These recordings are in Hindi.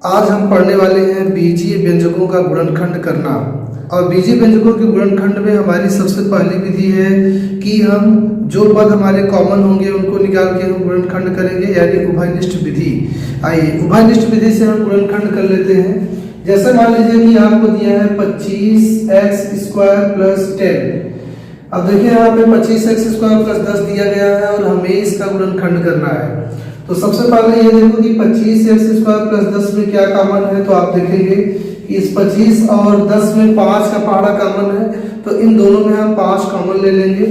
आज हम पढ़ने वाले हैं बीजीय व्यंजकों का गुणनखंड करना। और बीजीय व्यंजकों के गुणनखंड में हमारी सबसे पहली विधि है कि हम जो पद हमारे कॉमन होंगे उनको निकाल के हम गुणनखंड करेंगे, यानी उभयनिष्ठ विधि। आइए उभयनिष्ठ विधि से हम गुणनखंड कर लेते हैं। जैसे मान लीजिए कि आपको दिया है 25x² + 10। अब देखिए यहाँ पे 25x² + 10 दिया गया है और हमें इसका गुणनखंड करना है। तो सबसे पहले ये देखो कि 25x² + 10 में क्या कॉमन है। तो आप देखेंगे कि इस 25 और 10 में 5 का पहाड़ा कॉमन है, तो इन दोनों में हम 5 कॉमन ले लेंगे।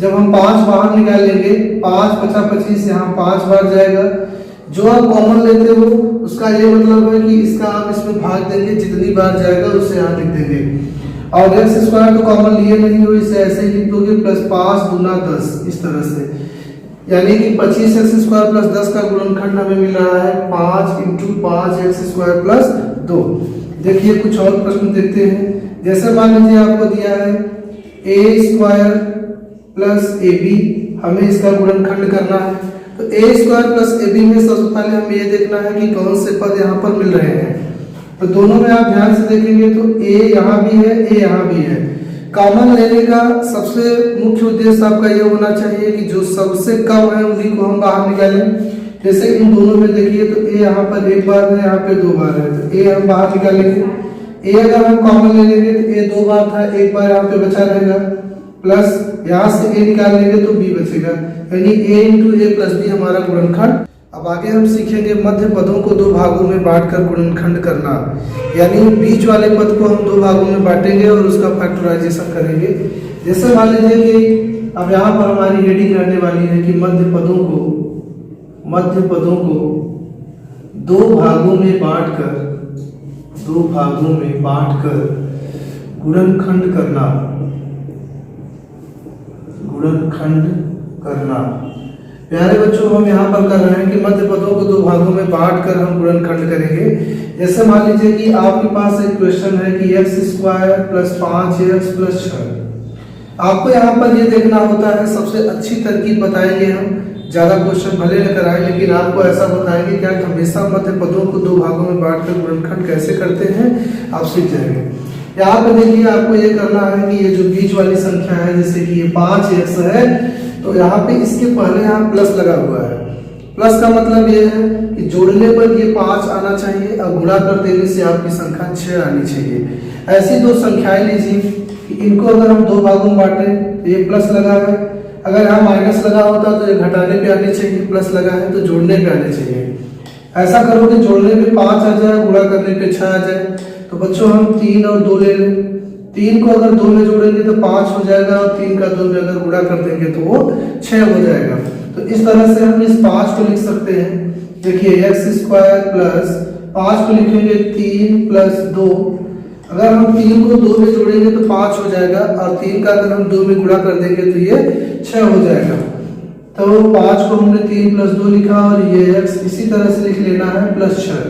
जब हम 5 बाहर निकाल लेंगे, 5 × 25 यहाँ 5 बार जाएगा। जो आप कॉमन लेते हो उसका ये मतलब है कि इसका आप इसमें भाग देंगे, जितनी बार जाएगा उसे यहाँ लिख देंगे। और x² तो कॉमन लिए नहीं हो, इसे ऐसे ही लिख दोगे +5 × 10 इस तरह से, यानी कि 25x² + 10 का गुणनखंड हमें मिल रहा है 5 × 5x² + 2। देखिए कुछ और प्रश्न देखते हैं। जैसे मान लीजिए आपको दिया है a² + ab, हमें इसका गुणनखंड करना है। तो a² + ab में सबसे पहले हमें ये देखना है कि कौन से पद यहाँ पर मिल रहे हैं। तो दोनों में आप ध्यान से देखेंगे तो a यहाँ भी है, a यहाँ भी है। कॉमन लेने का सबसे मुख्य उद्देश्य आपका ये होना चाहिए कि जो सबसे कम है उन्हीं को हम बाहर निकालें। जैसे इन दोनों में देखिए तो a यहाँ पर 1 बार है, यहाँ पे 2 बार है, तो a हम बाहर निकालेंगे। a अगर हम कॉमन ले लेंगे तो a 2 बार था, 1 बार यहाँ पे बचा रहेगा, प्लस यहाँ से a निकाल लेंगे तो b बचेगा, यानी a × a + b हमारा गुणनखंड। अब आगे हम सीखेंगे मध्य पदों को 2 भागों में बांटकर गुणनखंड करना, यानी बीच वाले पद को हम 2 भागों में बांटेंगे और उसका फैक्टराइजेशन करेंगे। जैसे मान लीजिए कि अब यहाँ पर हमारी हेडिंग रहने वाली है कि मध्य पदों को 2 भागों में बांटकर गुणनखंड करना। प्यारे बच्चों, हम यहाँ पर कर रहे हैं कि मध्य पदों को 2 भागों में बांटकर हम गुणनखंड करेंगे। जैसे मान लीजिए कि आपके पास एक क्वेश्चन है कि x² + 5x + 6। आपको यहाँ पर ये देखना होता है, सबसे अच्छी तरकीब बताएंगे हम। ज्यादा क्वेश्चन भले न कराएं, लेकिन आपको ऐसा बताएंगे कि आप हमेशा मध्य पदों को 2 भागों में बांटकर गुणनखंड कैसे करते हैं, आप सीख जाएंगे। यहाँ पर देखिए आपको ये करना है कि ये जो बीच वाली संख्या है, जैसे कि ये 5x है, तो यहाँ पे इसके पहले यहाँ प्लस लगा हुआ है। प्लस का मतलब ये है कि जोड़ने पर ये 5 आना चाहिए और गुणा कर देने से आपकी संख्या 6 आनी चाहिए। ऐसी 2 संख्याएं लीजिए कि इनको अगर हम 2 भागों में बांटे तो ये प्लस लगा है, अगर यहाँ माइनस लगा होता तो ये घटाने पे आने चाहिए, प्लस लगा है तो जोड़ने पे आने चाहिए। ऐसा करोगे जोड़ने पे 5 आ जाए, गुणा करने पे 6 आ जाए। तो बच्चों हम 3 और 2 ले लें। 3 को अगर 2 में जोड़ेंगे तो 5 हो जाएगा, और 3 का 2 में अगर गुणा कर देंगे तो वो 6 हो जाएगा। तो इस तरह से हम इस 5 को लिख सकते हैं। देखिए x² + 5 को लिखेंगे 3 + 2। अगर हम 3 को 2 में जोड़ेंगे तो 5 हो जाएगा, और 3 का अगर हम 2 में गुणा कर देंगे तो ये 6 हो जाएगा। तो 5 को हमने 3 + 2 लिखा, और ये x इसी तरह से लिख लेना है +6।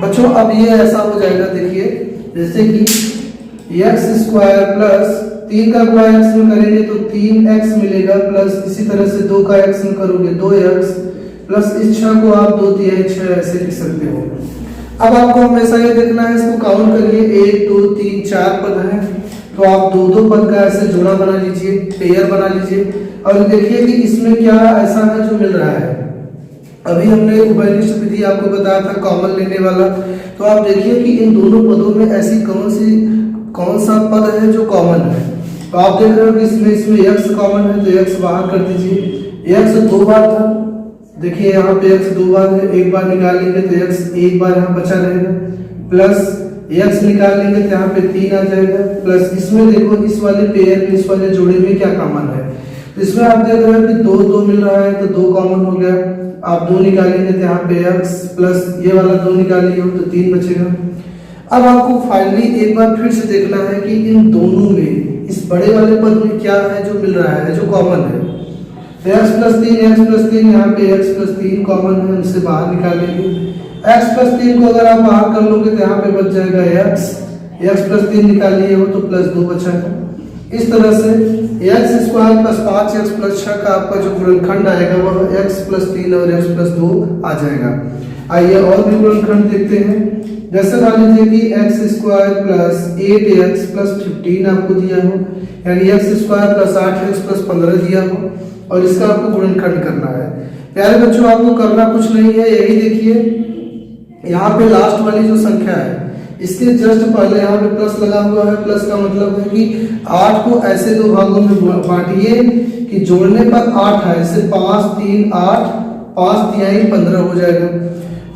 बच्चों अब ये ऐसा हो जाएगा, देखिए जैसे कि x² + 3 का गुणा x में करेंगे तो 3x मिलेगा, प्लस इसी तरह से 2 का x में करोगे 2x, प्लस इस 6 को आप 2 × 6 ऐसे लिख सकते हो। अब आपको हमेशा ये देखना है, इसको काउंट करिए, 1 2 3 4 पद हैं, तो आप 2 पद का ऐसे जोड़ा बना लीजिए, पेयर बना लीजिए। और देखिए कि इसमें क्या ऐसा है जो मिल रहा है। अभी हमने उभयनिष्ठ विधि आपको बताया था कॉमन लेने वाला, तो आप देखिए कि इन दोनों पदों में ऐसी कौन सा पद है जो कॉमन है। तो आप देख रहे हो कि इसमें x कॉमन है, तो x बाहर कर दीजिए। x 2 बार था, देखिए यहाँ पे x 2 बार है, 1 बार निकाल लेंगे तो x 1 बार यहाँ बचा रहेगा, प्लस x निकाल लेंगे तो यहाँ पे 3 आ जाएगा, प्लस इसमें देखो इस वाले पेयर में, इस वाले जोड़े में क्या कॉमन है। तो इसमें आप देख रहे हो कि 2 2 मिल रहा है, तो 2 कॉमन हो गया। आप 2 निकालेंगे तो यहाँ पे x, प्लस ये वाला 2 निकालिए तो 3 बचेगा। अब आपको फाइनली एक बार फिर से देखना है कि इन दोनों में, इस बड़े वाले पद में क्या है जो मिल रहा है, जो कॉमन है। तो x + 3 यहाँ पे x + 3 कॉमन है, उसे बाहर निकालेंगे। x + 3 को अगर आप बाहर कर लोगे तो यहाँ पे बच जाएगा x + 3 निकालिए हो तो +2 बचा है। इस तरह से x² + 5x + 6 का आपका जो गुणनखंड आएगा वह x + 3 और x + 2 आ जाएगा। आइए और भी गुणनखंड देखते हैं। जैसे मान लीजिए कि x square plus 8x plus 15 आपको दिया हो, यानी x square plus 8x plus 15 दिया हो और इसका आपको गुणनखंड करना है। प्यारे बच्चों, आपको करना कुछ नहीं है, यही देखिए यहाँ पे लास्ट वाली जो संख्या है इसके जस्ट पहले यहाँ पे प्लस लगा हुआ है। प्लस का मतलब है कि 8 को ऐसे दो भागों में बांटिए कि जोड़ने पर 8 है, इसे 5 3 8, 5 तिहाई 15 हो जाएगा।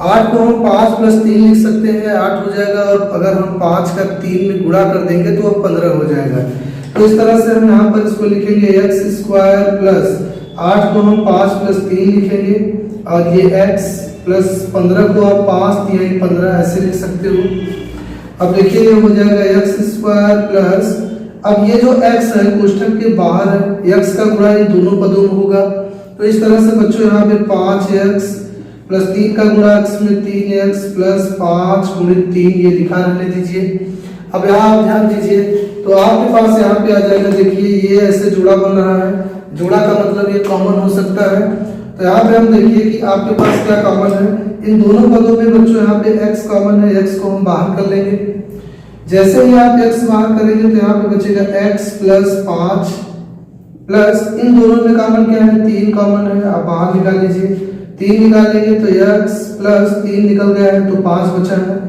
8 को हम 5 प्लस 3 लिख सकते हैं, 8 हो जाएगा, और अगर हम 5 का 3 में गुणा कर देंगे तो 15 हो जाएगा। तो इस तरह से हम यहाँ पर इसको लिखेंगे एक्स स्क्वायर प्लस 8 को हम 5 प्लस 3 लिखेंगे, और ये x प्लस 15 को आप 5 तिहाई 15 ऐसे लिख सकते हो। अब देखिए ये हो जाएगा एक्स स्क्वायर प्लस, अब ये जो x है कोष्ठक के बाहर है, x का गुणा इन दोनों पदों में होगा। तो इस तरह से बच्चों यहाँ पे 5x प्लस 3 का गुणा x में 3x प्लस 5 गुणित 3 ये लिखा रहने दीजिए। अब यहाँ आप ध्यान दीजिए तो आपके पास यहाँ पे आ जाएगा, देखिए ये ऐसे जोड़ा बन रहा है, जोड़ा का मतलब ये कॉमन हो सकता है। तो यहाँ पे हम देखिए कि आपके पास क्या कॉमन है, इन दोनों पदों में बच्चों यहाँ पे x कॉमन है, x को हम बाहर कर लेंगे। जैसे ही आप x बाहर करेंगे तो यहाँ पे बचेगा x प्लस 5 प्लस इन दोनों में कॉमन क्या है, 3 कॉमन है, आप बाहर निकाल लीजिए। 3 निकालेंगे तो x प्लस 3 निकल गया है तो 5 बचा है।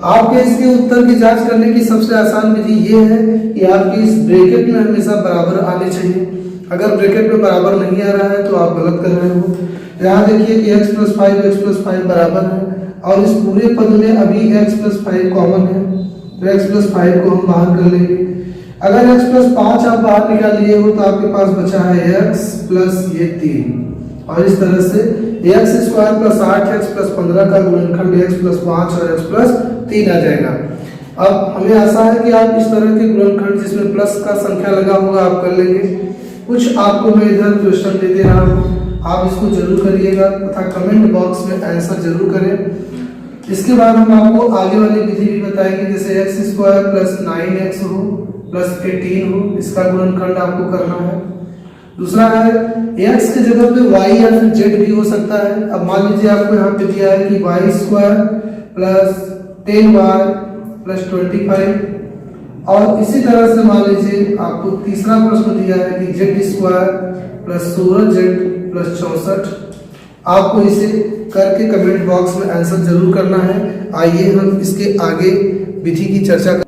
आपके इसके उत्तर की जांच करने की सबसे आसान विधि ये है कि आपकी इस ब्रैकेट में हमेशा बराबर आने चाहिए। अगर ब्रैकेट में बराबर नहीं आ रहा है तो आप गलत कर रहे हो। यहाँ देखिए कि x प्लस 5 बराबर है, और इस पूरे पद में अभी x प्लस 5 कॉमन है, तो x प्लस 5 को हम बाहर कर लेंगे। अगर x प्लस 5 आप बाहर निकाल लिए हो तो आपके पास बचा है x प्लस ये 3, और इस तरह से x square plus 8x plus 15 का गुणनखंड x प्लस 5 और x प्लस 3 आ जाएगा। अब हमें आशा है कि आप इस तरह के गुणनखंड जिसमें प्लस का संख्या लगा होगा आप कर लेंगे। कुछ आपको मैं इधर क्वेश्चन दे दे रहा हूँ, आप इसको जरूर करिएगा तथा कमेंट बॉक्स में आंसर जरूर करें। इसके बाद हम आपको आगे वाली विधि भी बताएंगे, जैसे एक्स स्क्वायर प्लस 9x हो प्लस 18 हो, इसका गुणनखंड आपको करना है। दूसरा है x की जगह पे y या फिर z भी हो सकता है। अब मान लीजिए आपको यहाँ पे दिया है कि y square plus 10y plus 25, और इसी तरह से मान लीजिए आपको तीसरा प्रश्न दिया है कि z square plus 16z plus 64। आपको इसे करके कमेंट बॉक्स में आंसर जरूर करना है। आइए हम इसके आगे विधि की चर्चा करें।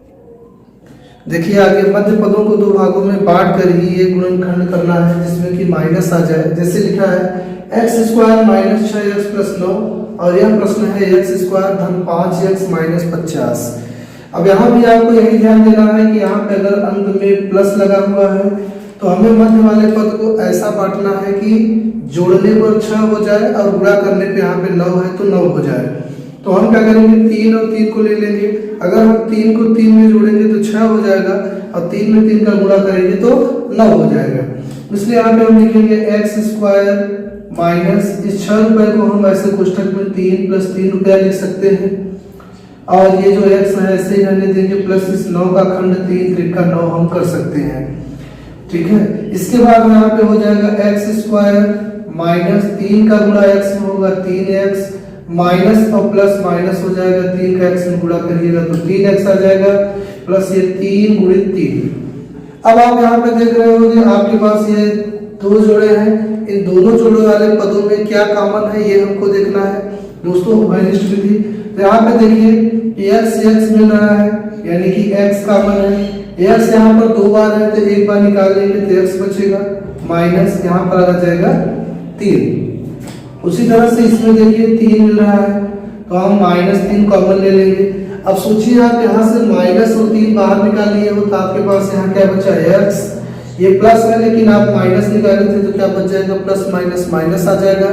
देखिए आगे मध्य पदों को दो भागों में बांट कर ही ये गुणनखंड करना है जिसमें कि माइनस आ जाए। जैसे लिखा है x square minus 6x plus 9, और यह प्रश्न है एक्स स्क्वायर धन 5x माइनस 50। अब यहाँ भी आपको यही ध्यान देना है कि यहाँ पे अगर अंत में प्लस लगा हुआ है तो हमें मध्य वाले पद को ऐसा बांटना है कि जोड़ने पर 6 हो जाए और गुणा करने पे यहाँ पे 9 है तो 9 हो जाए। तो हम क्या करेंगे, 3 और 3 को ले लेंगे। अगर हम 3 को 3 में जोड़ेंगे तो 6 हो जाएगा, और 3 में 3 का गुणा करेंगे तो 9 हो जाएगा। इसलिए यहाँ पे हम लिखेंगे एक्स स्क्वायर माइनस इस 6 रुपए को हम ऐसे कोष्ठक में 3 प्लस 3 रुपया लिख सकते हैं, और ये जो x है ऐसे ही रहने देंगे, प्लस इस 9 का खंड 3 त्रिका 9 हम कर सकते हैं। ठीक है, इसके बाद यहाँ पे हो जाएगा एक्स स्क्वायर माइनस 3 का गुणा x में होगा 3x, माइनस और प्लस माइनस हो जाएगा, 3 का x में गुणा करिएगा तो 3x आ जाएगा, प्लस ये 3 गुणित 3। अब आप यहाँ पे देख रहे होंगे आपके पास ये दो जोड़े हैं, इन दोनों जोड़े वाले पदों में क्या कॉमन है ये हमको देखना है दोस्तों। अनिष्ट विधि, तो यहाँ पे देखिए x मिल रहा है, यानी कि x कॉमन है। x यहाँ पर 2 बार है तो 1 बार निकाल लेंगे तो x बचेगा, माइनस यहाँ पर आ जाएगा 3। उसी तरह से इसमें देखिए 3 मिल रहा है तो हम माइनस 3 कॉमन ले लेंगे। अब सोचिए आप यहाँ से माइनस और 3 बाहर निकाल लिए हो तो आपके पास यहाँ क्या बचा है x, ये प्लस है लेकिन आप माइनस निकाले थे तो क्या बच जाएगा, प्लस माइनस माइनस आ जाएगा।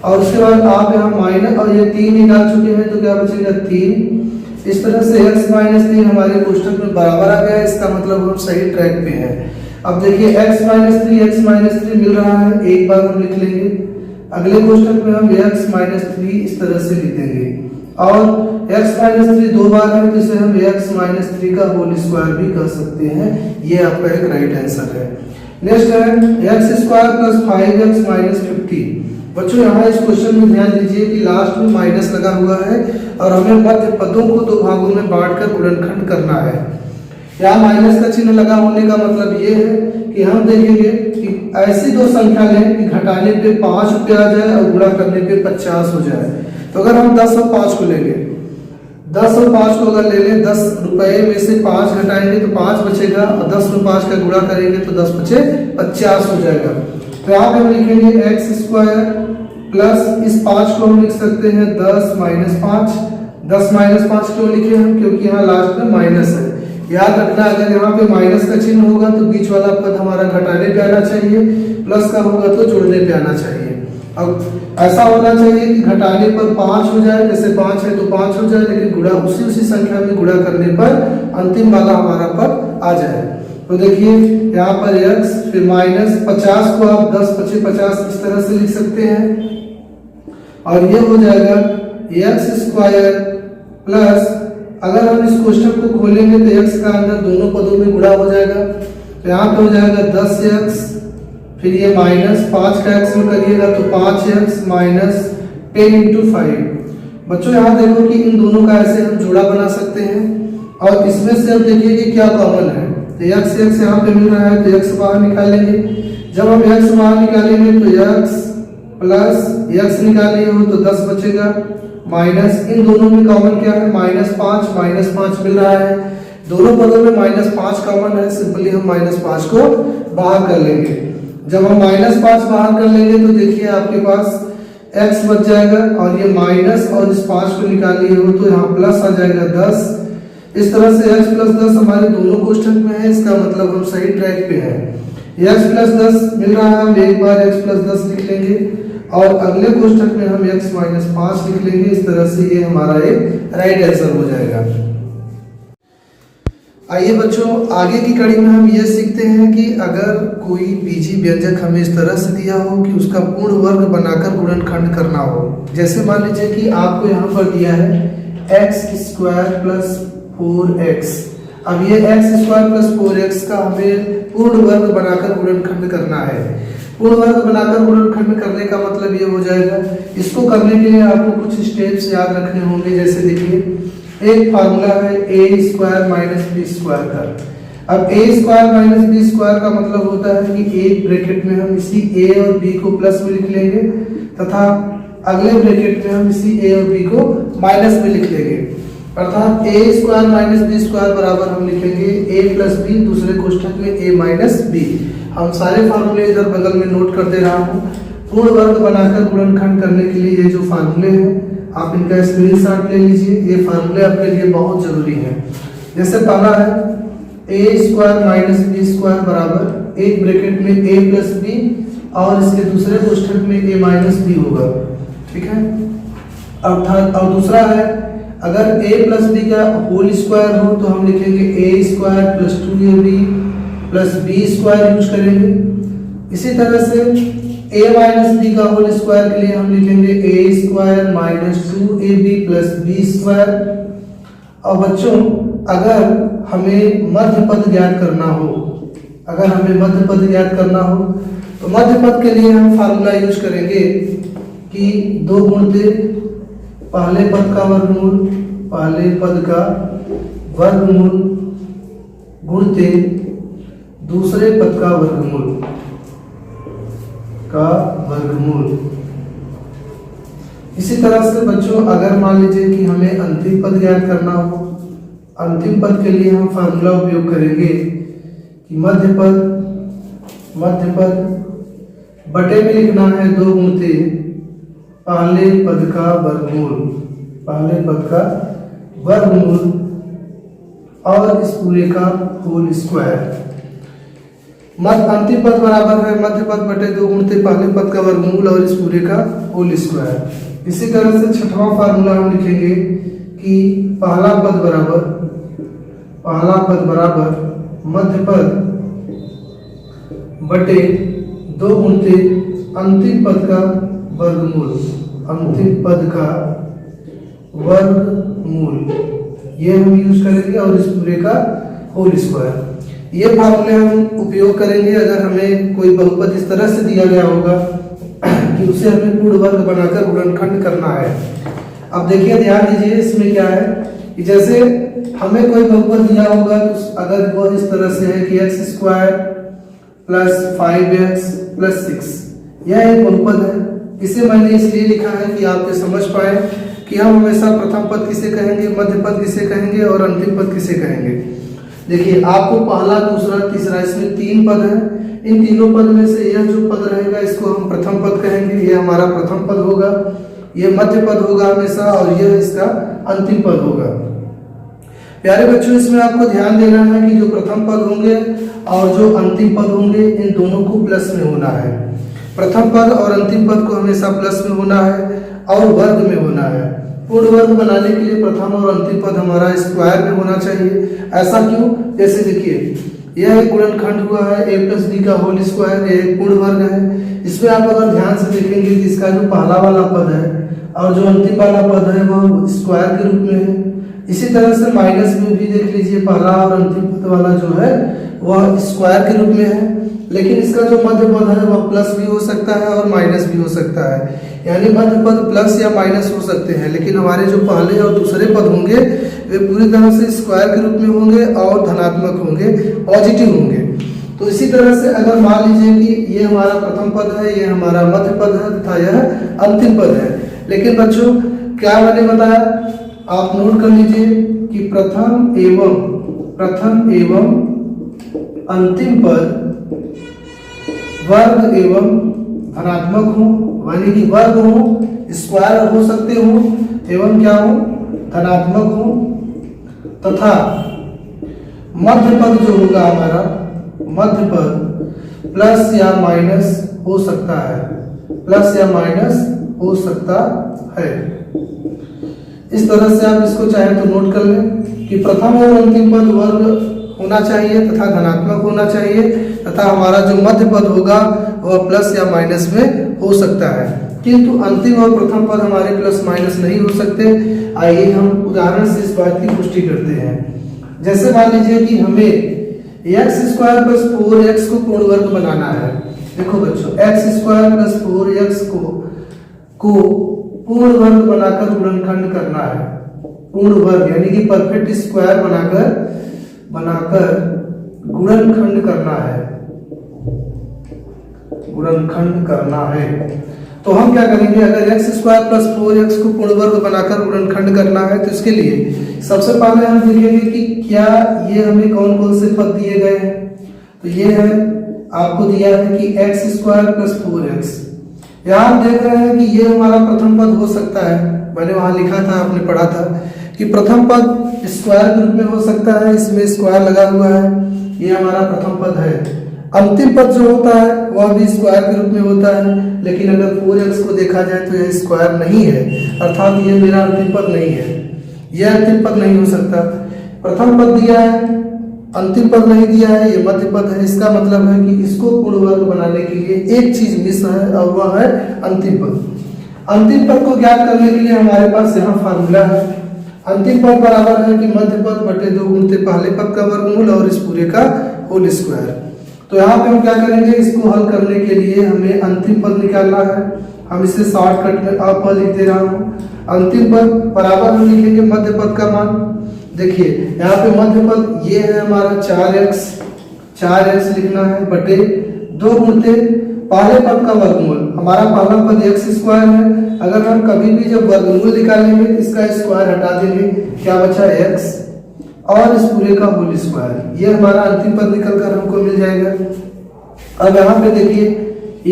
और उसके बाद आप यहाँ माइनस और ये 3 निकाल चुके हैं तो क्या बचेगा 3। इस तरह से x माइनस 3 हमारे कोष्ठक में बराबर आ गया, इसका मतलब हम सही ट्रैक पे हैं। अब देखिए x माइनस 3 मिल रहा है, एक बार हम लिख लेंगे। अगले कोष्ठक में हम x माइनस 3 इस तरह से लिख देंगे, और x माइनस 3 2 बार है तो इसे हम x माइनस 3 का होल स्क्वायर भी कर सकते हैं। ये आपका एक राइट आंसर है। नेक्स्ट है x square plus 5x minus 50। बच्चों यहाँ इस क्वेश्चन में ध्यान दीजिए कि लास्ट में माइनस लगा हुआ है और हमें मध्य पदों को दो भागों में बांटकर गुणनखंड करना है। यहाँ माइनस का चिन्ह लगा होने का मतलब ये है कि हम देखेंगे कि ऐसी दो संख्या लें कि घटाने पे 5 रुपये आ जाए और गुणा करने पे 50 हो जाए। तो अगर हम 10 और 5 को लेंगे, 10 और 5 को अगर ले लें, 10 रुपये में से 5 घटाएंगे तो 5 बचेगा और 10 में 5 का गुणा करेंगे तो 10 बचे 50 हो जाएगा। तो यहाँ पे हम लिखेंगे एक्स स्क्वायर प्लस इस 5 को हम लिख सकते हैं 10 माइनस 5। 10 माइनस 5 क्यों लिखे हम? क्योंकि यहाँ लास्ट में माइनस है। याद रखना अगर यहाँ पे माइनस का चिन्ह होगा तो बीच वाला पद हमारा घटाने पे आना चाहिए, प्लस का होगा तो जोड़ने पे आना चाहिए। अब ऐसा होना चाहिए कि घटाने पर 5 हो जाए, जैसे 5 है तो 5 हो जाए, लेकिन गुणा उसी संख्या में गुणा करने पर अंतिम वाला हमारा पद आ जाए। तो देखिए यहाँ पर x फिर माइनस 50 को आप 10 पचे 50 इस तरह से लिख सकते हैं और ये हो जाएगा एक्स स्क्वायर प्लस, अगर हम इस क्वेश्चन को खोलेंगे तो x का अंदर दोनों पदों में गुणा हो जाएगा। तो यहाँ पे हो जाएगा 10x, फिर ये माइनस 5 का x में करिएगा तो 5x माइनस 10 इंटू 5। बच्चों यहाँ देखो कि इन दोनों का ऐसे हम जोड़ा बना सकते हैं और इसमें से अब देखिए कि क्या कॉमन है। तो x यहाँ पे मिल रहा है तो x बाहर निकालेंगे। जब हम x बाहर निकालेंगे तो x प्लस x निकालिए हो तो 10 बचेगा, माइनस इन दोनों में कॉमन क्या है? माइनस 5 मिल रहा है। दोनों पदों में -5 कॉमन है, सिंपली हम -5 को बाहर कर लेंगे। जब हम -5 बाहर कर लेंगे तो देखिए आपके पास x बच जाएगा और ये माइनस और इस 5 को निकालिए हो तो यहाँ प्लस आ जाएगा 10। इस तरह से x प्लस 10 हमारे दोनों कोष्ठक में है, इसका मतलब हम सही ट्रैक पे हैं। x प्लस 10 मिल रहा है, हम एक बार x प्लस 10 लिख लेंगे और अगले कोष्ठक में हम x माइनस 5 लिख लेंगे। इस तरह से ये हमारा एक राइट आंसर हो जाएगा। आइए बच्चों आगे की कड़ी में हम ये सीखते हैं कि अगर कोई बीजी व्यंजक हमें इस तरह से दिया हो कि उसका पूर्ण वर्ग बनाकर गुणनखंड करना हो। जैसे मान लीजिए कि आपको यहाँ पर दिया है एक्स स्क्वायर प्लस 4x। अब ये एक्स स्क्वायर प्लस 4x का हमें पूर्ण वर्ग बनाकर गुणनखंड करना है। पूर्ण वर्ग बनाकर गुणनखंड करने का मतलब ये हो जाएगा, इसको करने के लिए आपको कुछ स्टेप्स याद रखने होंगे। जैसे देखिए एक फार्मूला है ए स्क्वायर माइनस बी स्क्वायर का। अब ए स्क्वायर माइनस बी स्क्वायर का मतलब होता है कि एक ब्रैकेट में हम इसी ए और बी को प्लस में लिख लेंगे तथा अगले ब्रैकेट में हम इसी ए और बी को माइनस में लिख लेंगे। अर्थात ए स्क्वायर माइनस बी स्क्वायर बराबर हम लिखेंगे ए प्लस बी, दूसरे कोष्ठक में ए माइनस बी। हम सारे फार्मूले इधर बगल में नोट कर दे रहा हूँ। पूर्ण वर्ग बनाकर गुणनखंड करने के लिए ये जो फार्मूले हैं आप इनका स्क्रीनशॉट ले लीजिए। ये फार्मूले आपके लिए बहुत जरूरी हैं। जैसे पहला है ए स्क्वायर माइनस बी स्क्वायर बराबर एक ब्रैकेट में ए प्लस बी और इसके दूसरे कोष्ठक में ए माइनस बी होगा, ठीक है। अर्थात और दूसरा है अगर a प्लस बी का होल स्क्वायर हो तो हम लिखेंगे a square plus 2ab plus b square use करेंगे। इसी तरह से a माइनस बी का होल स्क्वायर के लिए हम लिखेंगे a square minus 2ab plus b square. और बच्चों अगर हमें मध्य पद ज्ञात करना हो, अगर हमें मध्य पद ज्ञात करना हो तो मध्य पद के लिए हम फार्मूला यूज करेंगे कि 2 गुणते पहले पद का वर्गमूल, पहले पद का वर्गमूल गुणते दूसरे पद का वर्गमूल। इसी तरह से बच्चों अगर मान लीजिए कि हमें अंतिम पद ज्ञात करना हो, अंतिम पद के लिए हम फार्मूला उपयोग करेंगे कि मध्य पद बटे में लिखना है 2 गुणते पहले पद का वर्गमूल और इस पूरे का होल स्क्वायर। अंतिम पद बराबर है मध्य पद बटे 2 गुणते पहले पद का वर्गमूल और इस पूरे का होल स्क्वायर। इसी तरह से छठवां फार्मूला हम लिखेंगे कि पहला पद बराबर मध्य पद बटे 2 गुणते अंतिम पद का वर्गमूल, ये हम यूज करेंगे और इस पूरे का होल स्क्वायर। ये फार्मूले हम उपयोग करेंगे अगर हमें कोई बहुपद इस तरह से दिया गया होगा कि कि उसे हमें पूर्ण वर्ग बनाकर गुणनखंड करना है। अब देखिए ध्यान दीजिए, इसमें क्या है कि जैसे हमें कोई बहुपद दिया होगा तो अगर वो इस तरह से है कि x square plus 5x plus 6, यह एक बहुपद है। इसे मैंने इसलिए लिखा है कि आप ये समझ पाए कि हम हमेशा प्रथम पद किसे कहेंगे, मध्य पद किसे कहेंगे और अंतिम पद किसे कहेंगे। देखिए आपको पहला, दूसरा, तीसरा, इसमें 3 पद है। इन तीनों पद में से यह जो पद रहेगा इसको हम प्रथम पद कहेंगे, यह हमारा प्रथम पद होगा, यह मध्य पद होगा हमेशा, और यह इसका अंतिम पद होगा। प्यारे बच्चों, इसमें आपको ध्यान देना है कि जो प्रथम पद होंगे और जो अंतिम पद होंगे इन दोनों को प्लस में होना है। प्रथम पद और अंतिम पद को हमेशा प्लस में होना है और वर्ग में होना है। पूर्ण वर्ग बनाने के लिए प्रथम और अंतिम पद हमारा स्क्वायर में होना चाहिए। ऐसा क्यों? जैसे देखिए यह एक गुणनखंड हुआ है a प्लस बी का होल स्क्वायर, यह एक पूर्ण वर्ग है। इसमें आप अगर ध्यान से देखेंगे कि इसका जो पहला वाला पद है और जो अंतिम वाला पद है वह स्क्वायर के रूप में है। इसी तरह से माइनस में भी देख लीजिए, पहला और अंतिम पद वाला जो है वह स्क्वायर के रूप में है, लेकिन इसका जो मध्य पद है वह प्लस भी हो सकता है और माइनस भी हो सकता है। यानी मध्य पद प्लस या माइनस हो सकते हैं, लेकिन हमारे जो पहले और दूसरे पद होंगे वे पूरी तरह से स्क्वायर के रूप में होंगे और धनात्मक होंगे, पॉजिटिव होंगे। तो इसी तरह से अगर मान लीजिए कि ये हमारा प्रथम पद है, ये हमारा मध्य पद है तथा यह अंतिम पद है, लेकिन बच्चों क्या मैंने बताया, आप नोट कर लीजिए कि प्रथम एवं अंतिम पद वर्ग एवं धनात्मक हो, यानी कि वर्ग हो, स्क्वायर हो सकते हो एवं क्या हो, धनात्मक हो, तथा मध्य पद जो होगा हमारा, मध्य पद प्लस या माइनस हो सकता है, प्लस या माइनस हो सकता है। इस तरह से आप इसको चाहे तो नोट कर लें कि प्रथम और अंतिम पद वर्ग होना चाहिए तथा धनात्मक होना चाहिए, तथा हमारा जो मध्य पद होगा वह प्लस या माइनस में हो सकता है, किंतु अंतिम और प्रथम पद हमारे प्लस माइनस नहीं हो सकते। आइए हम उदाहरण से इस बात की पुष्टि करते हैं। जैसे मान लीजिए कि हमें x स्क्वायर प्लस 4x को पूर्ण वर्ग बनाना है। देखो बच्चों, x स्क्वायर प्लस 4x को पूर्ण वर्ग बनाकर गुणनखंड करना है। पूर्ण वर्ग यानी कि परफेक्ट स्क्वायर बनाकर गुणनखंड करना है। तो हम क्या करेंगे, अगर x स्क्वायर प्लस 4x को पूर्ण वर्ग बनाकर गुणनखंड करना है तो इसके लिए सबसे पहले हम देखेंगे कि क्या ये हमें कौन कौन से पद दिए गए हैं। तो ये है, आपको दिया है कि x स्क्वायर प्लस 4x। यहाँ आप देख रहे हैं कि ये हमारा प्रथम पद हो सकता है, मैंने वहां लिखा था, आपने पढ़ा था कि प्रथम पद स्क्वायर के रूप में हो सकता है, इसमें स्क्वायर लगा हुआ है, ये हमारा प्रथम पद है। अंतिम पद जो होता है वह भी स्क्वायर के रूप में होता है, लेकिन अगर 4x को देखा जाए तो यह स्क्वायर नहीं है, अर्थात ये मेरा अंतिम पद नहीं है, यह अंतिम पद नहीं हो सकता। प्रथम पद दिया है, अंतिम पद नहीं दिया है, ये मध्य पद है। इसका मतलब है कि इसको पूर्ण वर्ग बनाने के लिए एक चीज मिस है और वह है अंतिम पद। अंतिम पद को ज्ञात करने के लिए हमारे पास यहाँ फार्मूला है। अंतिम पद बराबर है कि मध्य पद बटे 2 गुणित पहले पद का वर्गमूल और इस पूरे का होल स्क्वायर। तो यहाँ पे हम क्या करेंगे, इसको हल करने के लिए हमें अंतिम पद निकालना है। हम इसे शॉर्टकट में अ लिख दे रहा हूँ। अंतिम पद बराबर हम लिखेंगे मध्य पद का मान। देखिए यहाँ पे मध्य पद ये है हमारा 4x लिखना है बटे 2 गुणित पहले पद का वर्गमूल। हमारा पहला पद x स्क्वायर है, अगर हम कभी भी जब वर्गमूल निकालेंगे इसका स्क्वायर हटा देंगे, क्या बचा x और इस पूरे का होल स्क्वायर। ये हमारा अंतिम पद निकल कर हमको मिल जाएगा। अब यहाँ पे देखिए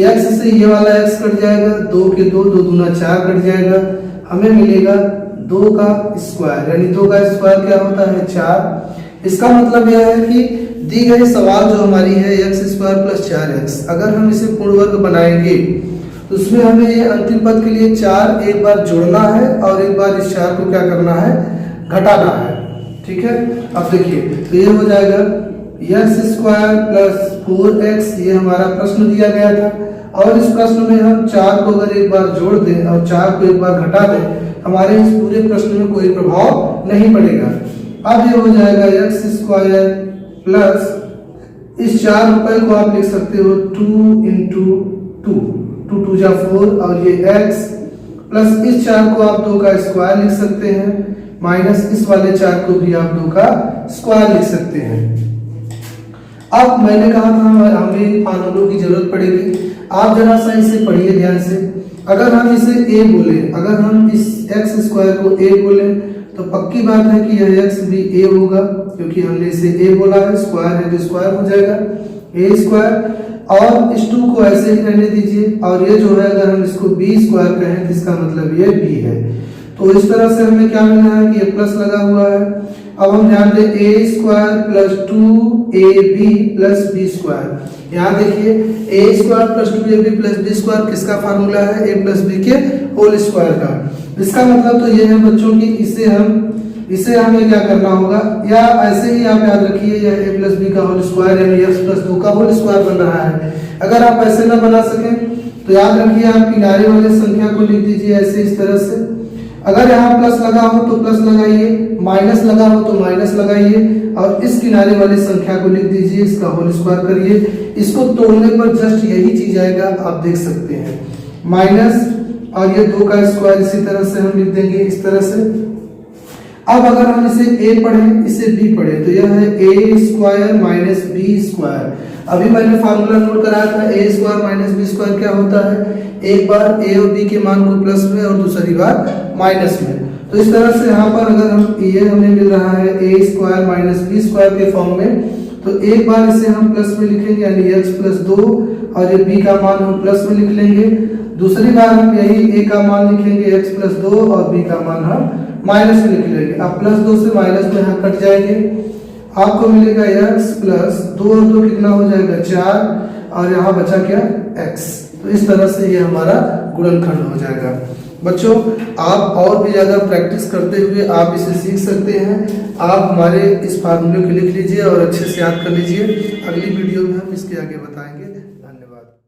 x से ये वाला x कट जाएगा, 2 के 2, 2 दूना 4 कट जाएगा, हमें मिलेगा 2 का स्क्वायर, यानी 2 का स्क्वायर क्या होता है 4। इसका मतलब यह है कि दी गई सवाल जो हमारी है x स्क्वायर प्लस 4x, अगर हम इसे पूर्ण वर्ग बनाएंगे तो उसमें हमें ये अंतिम पद के लिए 4 एक बार जोड़ना है और एक बार इस 4 को क्या करना है, घटाना है। ठीक है, अब देखिए तो ये हो जाएगा x स्क्वायर प्लस 4x, ये हमारा प्रश्न दिया गया था, और इस प्रश्न में हम 4 को अगर एक बार जोड़ दें और 4 को एक बार घटा दें, हमारे इस पूरे प्रश्न में कोई प्रभाव नहीं पड़ेगा। अब ये हो जाएगा x स्क्वायर प्लस इस 4 रुपए को आप लिख सकते हो 2 into 2, 2 2 जा 4 और ये x प्लस इस 4 को आप 2 का स्क्वायर लिख सकते हैं माइनस इस वाले 4 को भी आप 2 का स्क्वायर लिख सकते हैं। अब मैंने कहा था हमें इन फार्मूलों की जरूरत पड़ेगी। आप जरा सा इसे पढ़िए ध्यान से। अगर हम इसे a बोले, अगर हम इस x स्क्वायर को a बोले तो पक्की बात है कि यह x भी a होगा, क्योंकि हमने इसे a बोला है, स्क्वायर है तो स्क्वायर हो जाएगा a स्क्वायर। और इस 2 को ऐसे ही रहने दीजिए और ये जो है अगर हम इसको b स्क्वायर कहें तो इसका मतलब ये b है। तो इस तरह से हमें क्या मिला है कि ये प्लस लगा हुआ है। अब हम ध्यान दें a square plus 2ab plus b square. यहाँ देखिए a square plus 2ab plus b square किसका फार्मूला है? a प्लस b के होल स्क्वायर का। इसका मतलब तो ये है बच्चों की इसे हमें क्या करना होगा, या ऐसे ही आप याद रखिए यह a प्लस b का होल स्क्वायर यानी x प्लस 2 का होल स्क्वायर बन रहा है। अगर आप ऐसे ना बना सकें तो याद रखिए आप किनारे वाले संख्या को लिख दीजिए ऐसे इस तरह से। अगर यहाँ प्लस लगा हो तो प्लस लगाइए, माइनस लगा हो तो माइनस लगाइए और इस किनारे वाली संख्या को लिख दीजिए, इसका होल स्क्वायर करिए। इसको तोड़ने पर जस्ट यही चीज आएगा, आप देख सकते हैं माइनस और ये 2 का स्क्वायर इसी तरह से हम लिख देंगे इस तरह से। अब अगर हम इसे a पढ़ें इसे b पढ़ें तो यह है a square minus b square. अभी मैंने फार्मूला नोट कराया था a square minus b square क्या होता है, एक बार a और b के मान को प्लस में और दूसरी बार माइनस में। तो इस तरह से यहाँ पर अगर हम ये हमें मिल रहा है a square minus b square के फॉर्म में, तो एक बार इसे हम प्लस में लिखेंगे यानी x प्लस 2 और ये b का मान हम प्लस में लिख लेंगे। दूसरी बार हम यही a का मान लिखेंगे x प्लस 2 और b का मान हम माइनस में लिख लेंगे। अब प्लस 2 से माइनस में यहाँ कट जाएंगे, आपको मिलेगा x प्लस 2 और 2 कितना हो जाएगा 4 और यहाँ बचा क्या x। तो इस तरह से ये हमारा गुणनखंड हो जाएगा। बच्चों आप और भी ज्यादा प्रैक्टिस करते हुए आप इसे सीख सकते हैं। आप हमारे इस फार्मूले को लिख लीजिए और अच्छे से याद कर लीजिए। अगली वीडियो में हम इसके आगे बताएंगे। धन्यवाद।